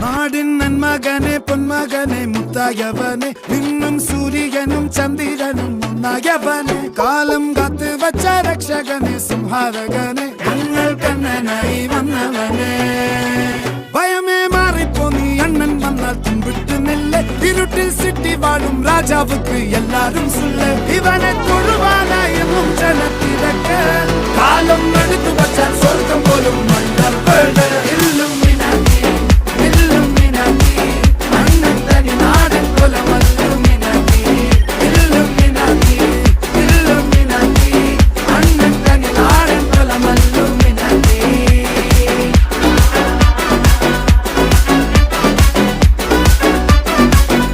നാടിൻ നന്മകനെ പൊന്മകനെ മുത്തായവനെ നിന്നും സൂര്യനും ചന്ദ്രനും ഒന്നായവനെ കാലം കാത്ത് വച്ച രക്ഷകനെ സംഹാരകനെ ഞങ്ങൾ കണ്ണനായി വന്നവനെ ഭയമേ മാറിപ്പോ നീ അണ്ണൻ വന്നാൽ തുമ്പിട്ട് നെല്ല് ഇരുട്ടിൽ സിറ്റി വാഴും രാജാവുക്ക് എല്ലാരും സുല്ല് ഇവനെ തൊഴുവാനായും ജനത്തിരക്ക് കാലം എടുത്തു വച്ചാൽ സ്വർഗം പോലും മണ്ണൽ ഇല്ലും